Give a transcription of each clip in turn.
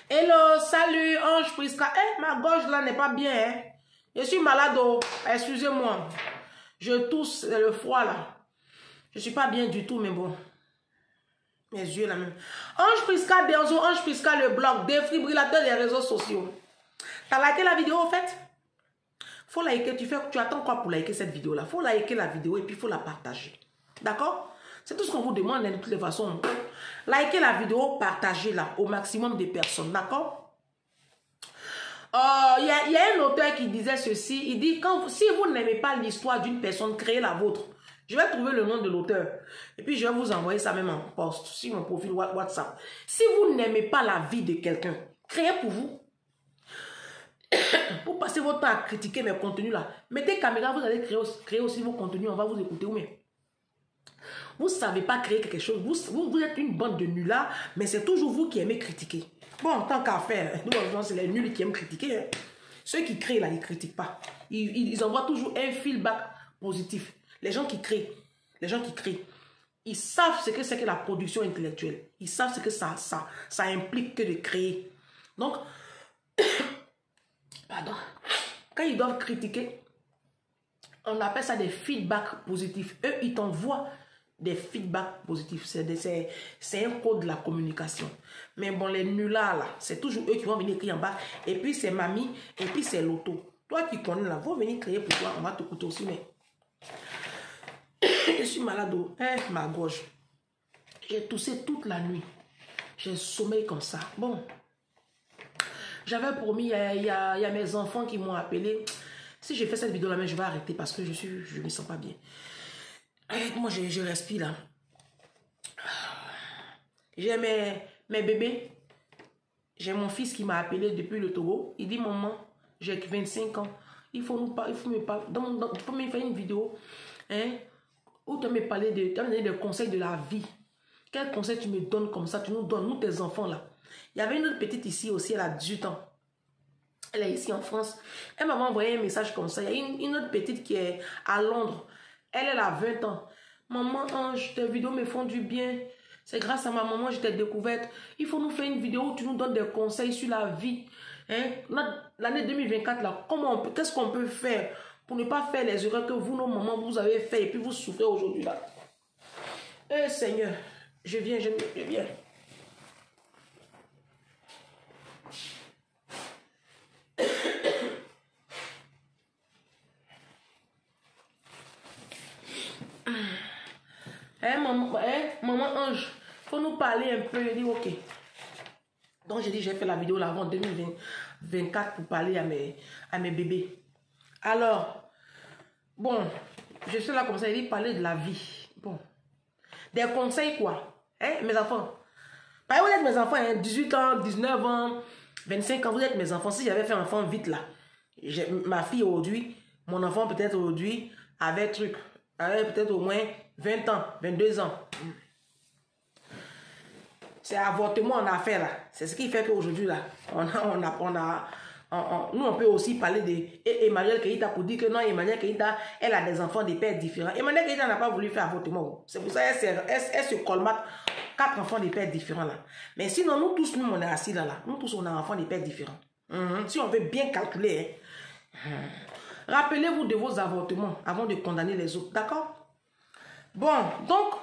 Hello, salut, Ange Prisca. Eh, ma gorge là n'est pas bien, hein. Je suis malade, oh. Excusez-moi. Je tousse, le froid là. Je suis pas bien du tout, mais bon. Mes yeux là même. Ange Prisca, Denzo, Ange Prisca, le blog, défibrillateur des réseaux sociaux. T'as liké la vidéo, en fait? Faut liker, tu attends quoi pour liker cette vidéo là? Faut liker la vidéo et puis faut la partager. D'accord? C'est tout ce qu'on vous demande de toutes les façons. Likez la vidéo, partagez-la au maximum de personnes. D'accord? Il y a un auteur qui disait ceci. Il dit, si vous n'aimez pas l'histoire d'une personne, créez la vôtre. Je vais trouver le nom de l'auteur. Et puis, je vais vous envoyer ça même en post sur mon profil WhatsApp. Si vous n'aimez pas la vie de quelqu'un, créez pour vous. Pour passer votre temps à critiquer mes contenus là. Mettez caméra, vous allez créer aussi vos contenus. On va vous écouter. Oui, mais vous ne savez pas créer quelque chose. Vous êtes une bande de nullards, mais c'est toujours vous qui aimez critiquer. Bon, tant qu'à faire, nous, c'est les nuls qui aiment critiquer. Hein. Ceux qui créent là, ils ne critiquent pas. Ils envoient toujours un feedback positif. Les gens qui créent, ils savent ce que c'est que la production intellectuelle. Ils savent ce que ça implique que de créer. Donc, pardon, quand ils doivent critiquer, on appelle ça des feedbacks positifs. Eux, ils t'envoient des feedbacks positifs. C'est un code de la communication. Mais bon, les nullards là, c'est toujours eux qui vont venir écrire en bas. Et puis c'est mamie, et puis c'est l'auto. Toi qui connais là, vont venir créer pour toi. On va te coûter aussi, mais je suis malade, hein, ma gorge. J'ai toussé toute la nuit. J'ai sommeil comme ça. Bon, j'avais promis, il y a mes enfants qui m'ont appelé. Si je fais cette vidéo là, mais je vais arrêter parce que je me sens pas bien. Moi, je respire là. J'ai mes bébés. J'ai mon fils qui m'a appelé depuis le Togo. Il dit, maman, j'ai 25 ans. Il faut me faire une vidéo. Hein, où tu me parler des conseils de la vie. Quel conseil tu me donnes comme ça? Tu nous donnes, nous, tes enfants là. Il y avait une autre petite ici aussi, elle a 18 ans. Elle est ici en France. Elle m'a envoyé un message comme ça. Il y a une autre petite qui est à Londres. Elle a 20 ans. Maman Ange, tes vidéos me font du bien. C'est grâce à ma maman que je t'ai découverte. Il faut nous faire une vidéo où tu nous donnes des conseils sur la vie. Hein? L'année 2024, là, qu'est-ce qu'on peut faire pour ne pas faire les erreurs que vous, nos mamans, vous avez fait et puis vous souffrez aujourd'hui là. Eh Seigneur, je viens. Maman Ange, faut nous parler un peu. Je dis ok. Donc j'ai dit, j'ai fait la vidéo là avant 2024 pour parler à mes bébés. Alors, bon, je suis là comme ça, il dit parler de la vie. Bon, des conseils quoi, hein, mes enfants. Vous êtes mes enfants, hein, 18 ans, 19 ans, 25 ans, vous êtes mes enfants. Si j'avais fait un enfant vite là, ma fille aujourd'hui, mon enfant peut-être aujourd'hui avait peut-être au moins 20 ans, 22 ans. C'est avortement on a fait là. C'est ce qui fait qu'aujourd'hui là, nous on peut aussi parler de Emmanuel Keïta pour dire que non, Emmanuel Keïta, elle a des enfants des pères différents. Emmanuel Keïta n'a pas voulu faire avortement. C'est pour ça qu'elle se colmate 4 enfants des pères différents là. Mais sinon, nous tous, nous on est assis là. Nous tous on a enfants des pères différents. Si on veut bien calculer, hein. Rappelez-vous de vos avortements avant de condamner les autres. D'accord? Bon, donc,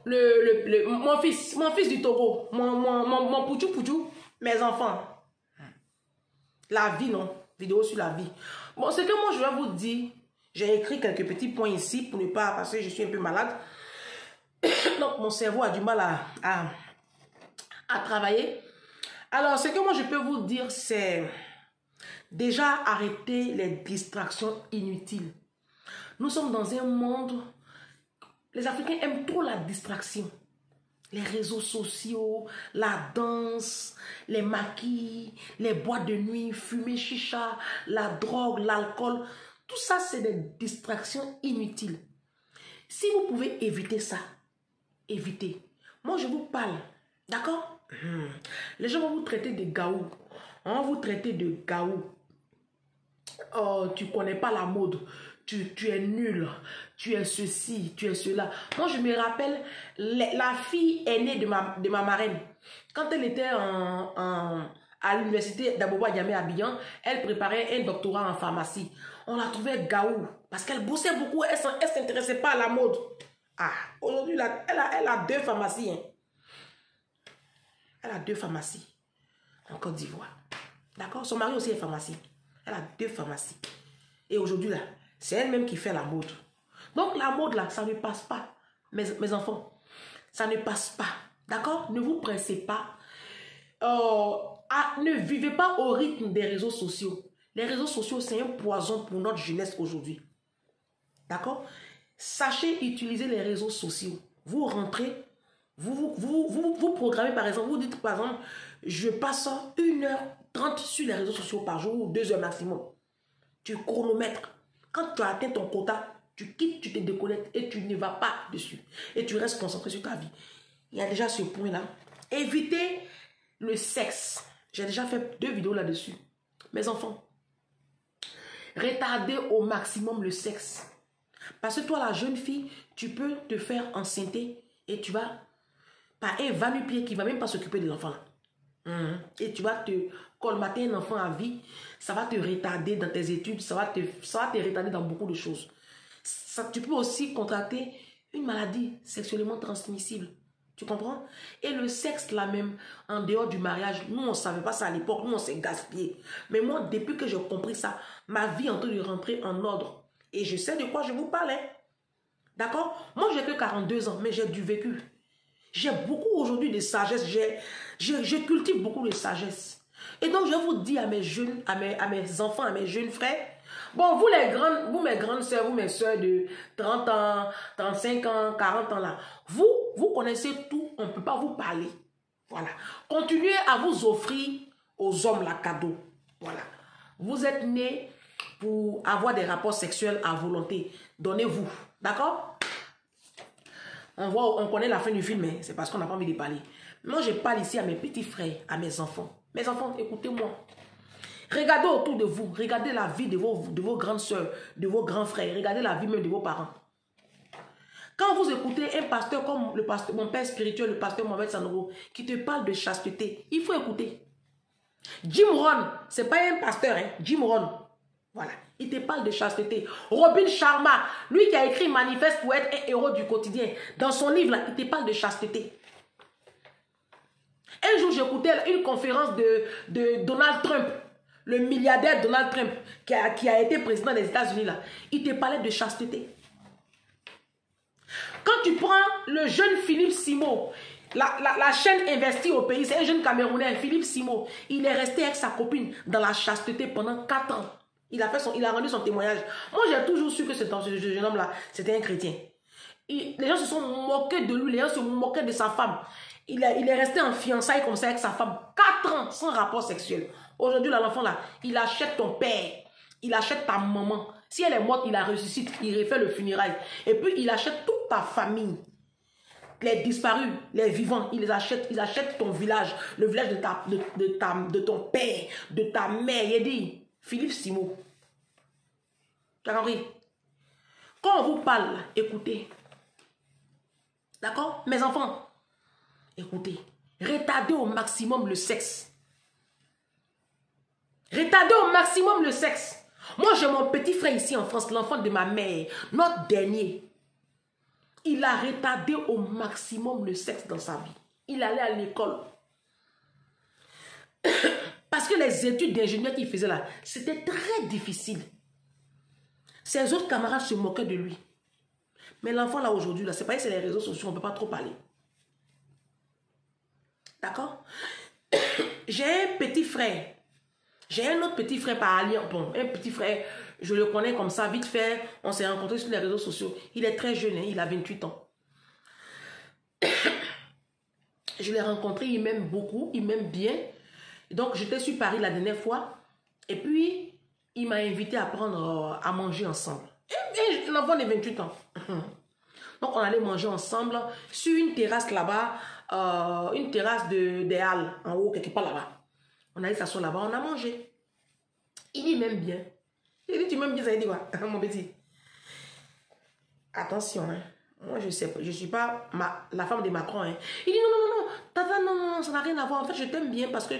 mon fils du Togo, mon pouchou, mes enfants. La vie, non? Vidéo sur la vie. Bon, ce que moi je vais vous dire, j'ai écrit quelques petits points ici pour ne pas, parce que je suis un peu malade. Donc, mon cerveau a du mal à travailler. Alors, ce que moi je peux vous dire, c'est déjà arrêter les distractions inutiles. Nous sommes dans un monde... Les Africains aiment trop la distraction. Les réseaux sociaux, la danse, les maquis, les boîtes de nuit, fumer chicha, la drogue, l'alcool. Tout ça, c'est des distractions inutiles. Si vous pouvez éviter ça, évitez. Moi, je vous parle. D'accord? Les gens vont vous traiter de gaou. On va vous traiter de gaou. Oh, tu connais pas la mode. tu es nul, tu es ceci, tu es cela. Moi, je me rappelle, la fille aînée de ma marraine, quand elle était à l'université d'Abobo Diamé à Abidjan, elle préparait un doctorat en pharmacie. On la trouvait gaou, parce qu'elle bossait beaucoup, elle ne s'intéressait pas à la mode. Ah, aujourd'hui, elle a 2 pharmacies. Hein. Elle a 2 pharmacies en Côte d'Ivoire. D'accord? Son mari aussi est pharmacien. Elle a 2 pharmacies. Et aujourd'hui, là, c'est elle-même qui fait la mode. Donc, la mode, là, ça ne passe pas. Mes enfants, ça ne passe pas. D'accord? Ne vous pressez pas. Ne vivez pas au rythme des réseaux sociaux. Les réseaux sociaux, c'est un poison pour notre jeunesse aujourd'hui. D'accord? Sachez utiliser les réseaux sociaux. Vous rentrez, vous programmez par exemple, vous dites par exemple, je passe 1h30 sur les réseaux sociaux par jour ou 2 heures maximum. Tu chronomètres. Quand tu as atteint ton quota, tu quittes, tu te déconnectes et tu ne vas pas dessus. Et tu restes concentré sur ta vie. Il y a déjà ce point-là. Évitez le sexe. J'ai déjà fait 2 vidéos là-dessus. Mes enfants, retardez au maximum le sexe. Parce que toi, la jeune fille, tu peux te faire enceinter et tu vas, par un va-nu-pied qui ne va même pas s'occuper de l'enfant là. Et tu vas te colmater un enfant à vie, ça va te retarder dans tes études, ça va te retarder dans beaucoup de choses. Tu peux aussi contracter une maladie sexuellement transmissible. Tu comprends? Et le sexe là même, en dehors du mariage, nous on ne savait pas ça à l'époque, nous on s'est gaspillé. Mais moi, depuis que j'ai compris ça, ma vie est en train de rentrer en ordre. Et je sais de quoi je vous parlais. D'accord? Moi, j'ai que 42 ans, mais j'ai du vécu. J'ai beaucoup aujourd'hui de sagesse. Je cultive beaucoup de sagesse. Et donc, je vous dis à mes jeunes, à mes enfants, à mes jeunes frères, bon, vous mes grandes soeurs, vous mes soeurs de 30 ans, 35 ans, 40 ans là, vous connaissez tout, on ne peut pas vous parler. Voilà. Continuez à vous offrir aux hommes la cadeau. Voilà. Vous êtes nés pour avoir des rapports sexuels à volonté. Donnez-vous. D'accord? On connaît la fin du film, mais c'est parce qu'on n'a pas envie de parler. Moi, je parle ici à mes petits frères, à mes enfants. Mes enfants, écoutez-moi. Regardez autour de vous. Regardez la vie de vos grandes soeurs, de vos grands frères. Regardez la vie même de vos parents. Quand vous écoutez un pasteur comme mon père spirituel, le pasteur Mohamed Sanoro, qui te parle de chasteté, il faut écouter. Jim Rohn, ce n'est pas un pasteur, hein? Jim Rohn. Voilà, il te parle de chasteté. Robin Sharma, lui qui a écrit Manifeste pour être un héros du quotidien, dans son livre, là, il te parle de chasteté. Un jour, j'écoutais une conférence de Donald Trump, le milliardaire Donald Trump, qui a été président des États-Unis, là. Il te parlait de chasteté. Quand tu prends le jeune Philippe Simo, la chaîne investie au pays, c'est un jeune Camerounais, Philippe Simo, il est resté avec sa copine dans la chasteté pendant 4 ans. Il a rendu son témoignage. Moi, j'ai toujours su que ce jeune homme-là, c'était un chrétien. Les gens se sont moqués de lui, les gens se moquaient de sa femme. Il est resté en fiançailles comme ça avec sa femme. 4 ans sans rapport sexuel. Aujourd'hui, l'enfant là, il achète ton père. Il achète ta maman. Si elle est morte, il la ressuscite. Il refait le funérail. Et puis, il achète toute ta famille. Les disparus, les vivants, ils achètent ton village. Le village de ton père, de ta mère. Il dit, Philippe Simo. Tu as compris? Quand on vous parle, écoutez. D'accord? Mes enfants, écoutez. Retardez au maximum le sexe. Retardez au maximum le sexe. Moi, j'ai mon petit frère ici en France, l'enfant de ma mère, notre dernier. Il a retardé au maximum le sexe dans sa vie. Il allait à l'école. Parce que les études d'ingénieur qu'il faisait là, c'était très difficile. Ses autres camarades se moquaient de lui. Mais l'enfant là aujourd'hui, c'est pas que c'est les réseaux sociaux, on ne peut pas trop parler. D'accord? J'ai un petit frère. J'ai un autre petit frère par alliance. Bon, un petit frère, je le connais comme ça, vite fait. On s'est rencontrés sur les réseaux sociaux. Il est très jeune, hein, il a 28 ans. Je l'ai rencontré, il m'aime beaucoup, il m'aime bien. Donc, j'étais sur Paris la dernière fois. Et puis, il m'a invité à prendre à manger ensemble. Et l'enfant de 28 ans. Donc, on allait manger ensemble sur une terrasse là-bas. Une terrasse des Halles, en haut, quelque part là-bas. On allait s'asseoir là-bas, on a mangé. Il m'aime bien. Il dit, tu m'aimes bien, ça veut dire quoi, mon petit? Attention, hein. Moi, je sais pas, je suis pas la femme de Macron, hein. Il dit non, tata, non, ça n'a rien à voir. En fait, je t'aime bien parce que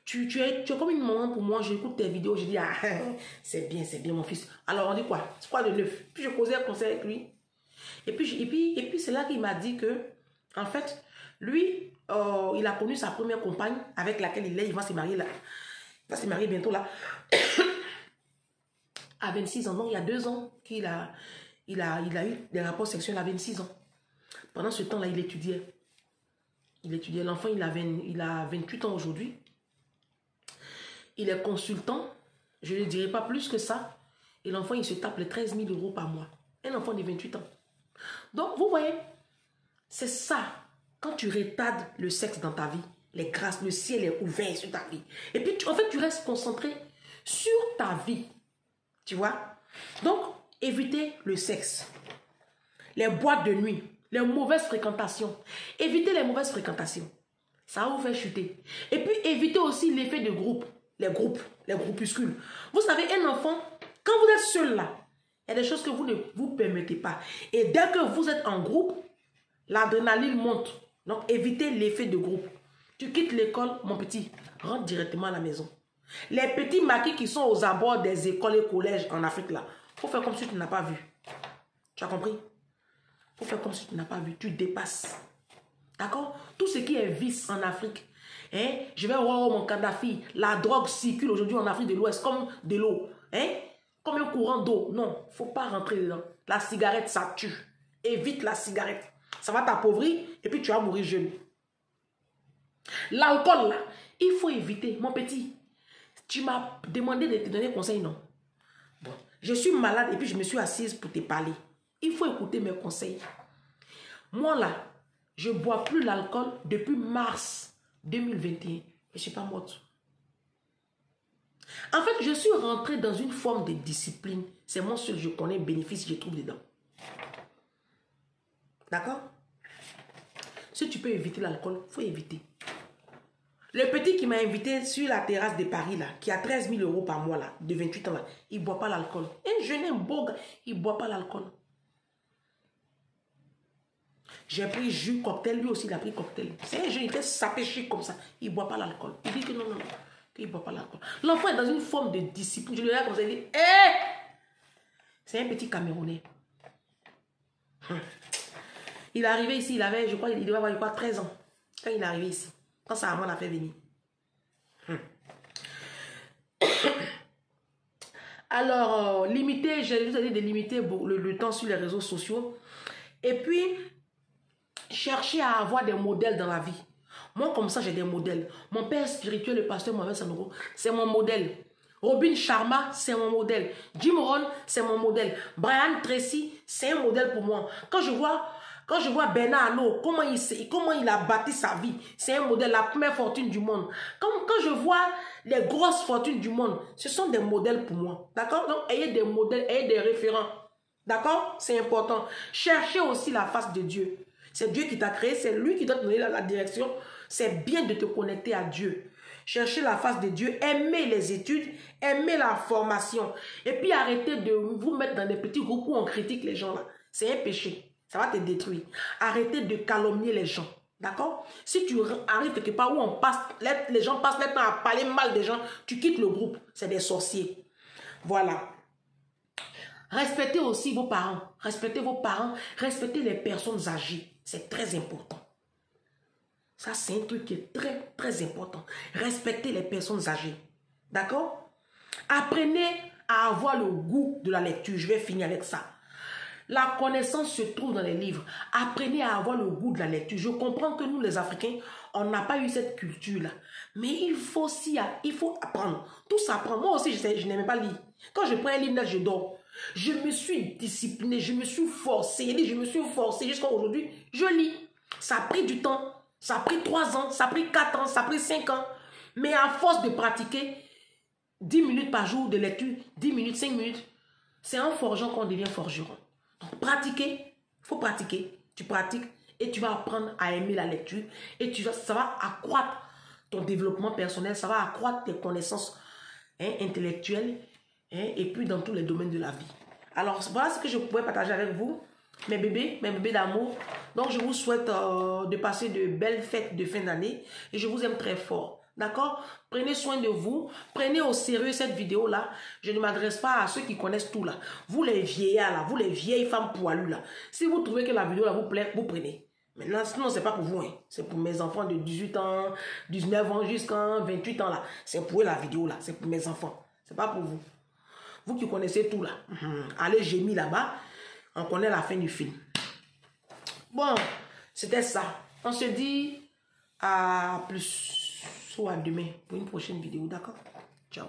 tu es comme une maman pour moi. J'écoute tes vidéos, je dis, ah, c'est bien, mon fils. Alors, on dit quoi? C'est quoi de neuf? Puis je causais un conseil avec lui. Et puis c'est là qu'il m'a dit que, en fait, lui, il a connu sa première compagne avec laquelle il va se marier là. Il va se marier bientôt là. À 26 ans, non, il y a 2 ans qu'il a eu des rapports sexuels à 26 ans. Pendant ce temps-là, il étudiait. L'enfant, il a 28 ans aujourd'hui. Il est consultant. Je ne dirai pas plus que ça. Et l'enfant, il se tape les 13 000 € par mois. Un enfant de 28 ans. Donc, vous voyez, c'est ça. Quand tu retardes le sexe dans ta vie, les grâces, le ciel est ouvert sur ta vie. Et puis, en fait, tu restes concentré sur ta vie. Tu vois? Donc, évitez le sexe. Les boîtes de nuit. Les mauvaises fréquentations. Évitez les mauvaises fréquentations. Ça va vous faire chuter. Et puis, évitez aussi l'effet de groupe. Les groupuscules. Vous savez, un enfant, quand vous êtes seul là, il y a des choses que vous ne vous permettez pas. Et dès que vous êtes en groupe, l'adrénaline monte. Donc, évitez l'effet de groupe. Tu quittes l'école, mon petit, rentre directement à la maison. Les petits maquis qui sont aux abords des écoles et collèges en Afrique là, il faut faire comme si tu n'as pas vu. Tu as compris? Il faut faire comme si tu n'as pas vu. Tu dépasses. D'accord? Tout ce qui est vice en Afrique. Hein? Je vais voir mon Kadhafi. La drogue circule aujourd'hui en Afrique de l'Ouest comme de l'eau. Hein? Comme un courant d'eau. Non, il ne faut pas rentrer dedans. La cigarette, ça tue. Évite la cigarette. Ça va t'appauvrir et puis tu vas mourir jeune. L'alcool, là, il faut éviter. Mon petit, tu m'as demandé de te donner conseil, non? Bon, je suis malade et puis je me suis assise pour te parler. Il faut écouter mes conseils. Moi, là, je ne bois plus l'alcool depuis mars 2021. Je ne suis pas morte. En fait, je suis rentrée dans une forme de discipline. C'est moi seul, je connais, bénéfice, je trouve dedans. D'accord? Si tu peux éviter l'alcool, il faut éviter. Le petit qui m'a invité sur la terrasse de Paris, là, qui a 13 000 € par mois, là, de 28 ans, là, il ne boit pas l'alcool. Un jeune, un beau gars, il ne boit pas l'alcool. J'ai pris jus cocktail, lui aussi il a pris cocktail. C'est un jeune, il était sapé chic comme ça. Il ne boit pas l'alcool. Il dit que non, qu'il ne boit pas l'alcool. L'enfant est dans une forme de discipline. Je le regarde comme ça, il dit, hé! C'est un petit Camerounais. Il est arrivé ici, il avait, je crois, il devait avoir 13 ans. Quand il est arrivé ici. Quand sa maman l'a fait venir. Alors, limiter, je vous ai dit de limiter le temps sur les réseaux sociaux. Et puis, chercher à avoir des modèles dans la vie. Moi, comme ça, j'ai des modèles. Mon père spirituel, le pasteur Mohamed Sanogo, c'est mon modèle. Robin Sharma, c'est mon modèle. Jim Rohn, c'est mon modèle. Brian Tracy, c'est un modèle pour moi. Quand je vois Bernard Arnault, comment il a bâti sa vie, c'est un modèle, la première fortune du monde. Quand je vois les grosses fortunes du monde, ce sont des modèles pour moi. D'accord? Donc, ayez des modèles, ayez des référents. D'accord? C'est important. Cherchez aussi la face de Dieu. C'est Dieu qui t'a créé, c'est lui qui doit te donner la direction. C'est bien de te connecter à Dieu. Cherchez la face de Dieu, aimez les études, aimez la formation. Et puis arrêtez de vous mettre dans des petits groupes où on critique les gens là. C'est un péché. Ça va te détruire. Arrêtez de calomnier les gens. D'accord? Si tu arrives quelque part où les gens passent leur temps à parler mal des gens, tu quittes le groupe. C'est des sorciers. Voilà. Respectez aussi vos parents. Respectez vos parents. Respectez les personnes âgées. C'est très important. Ça, c'est un truc qui est très, très important. Respectez les personnes âgées. D'accord? Apprenez à avoir le goût de la lecture. Je vais finir avec ça. La connaissance se trouve dans les livres. Apprenez à avoir le goût de la lecture. Je comprends que nous, les Africains, on n'a pas eu cette culture-là. Mais il faut apprendre. Tout s'apprend. Moi aussi, je n'aimais pas lire. Quand je prends un livre, je dors. Je me suis disciplinée, je me suis forcée. Je me suis forcée jusqu'à aujourd'hui. Je lis. Ça a pris du temps. Ça a pris 3 ans, ça a pris 4 ans, ça a pris 5 ans. Mais à force de pratiquer 10 minutes par jour de lecture, 10 minutes, 5 minutes, c'est en forgeant qu'on devient forgeron. Donc, pratiquer, il faut pratiquer. Tu pratiques et tu vas apprendre à aimer la lecture. Et ça va accroître ton développement personnel, ça va accroître tes connaissances intellectuelles et puis dans tous les domaines de la vie. Alors, voilà ce que je pouvais partager avec vous, mes bébés d'amour. Donc, je vous souhaite de passer de belles fêtes de fin d'année et je vous aime très fort. D'accord? Prenez soin de vous. Prenez au sérieux cette vidéo-là. Je ne m'adresse pas à ceux qui connaissent tout là. Vous les vieillards là, vous les vieilles femmes poilues là. Si vous trouvez que la vidéo là vous plaît, vous prenez. Maintenant, sinon, c'est pas pour vous. Hein. C'est pour mes enfants de 18 ans, 19 ans jusqu'à 28 ans là. C'est pour eux la vidéo là. C'est pour mes enfants. C'est pas pour vous. Vous qui connaissez tout là. Allez gémir là-bas. On connaît la fin du film. Bon, c'était ça. On se dit à plus ou à demain pour une prochaine vidéo. D'accord? Ciao.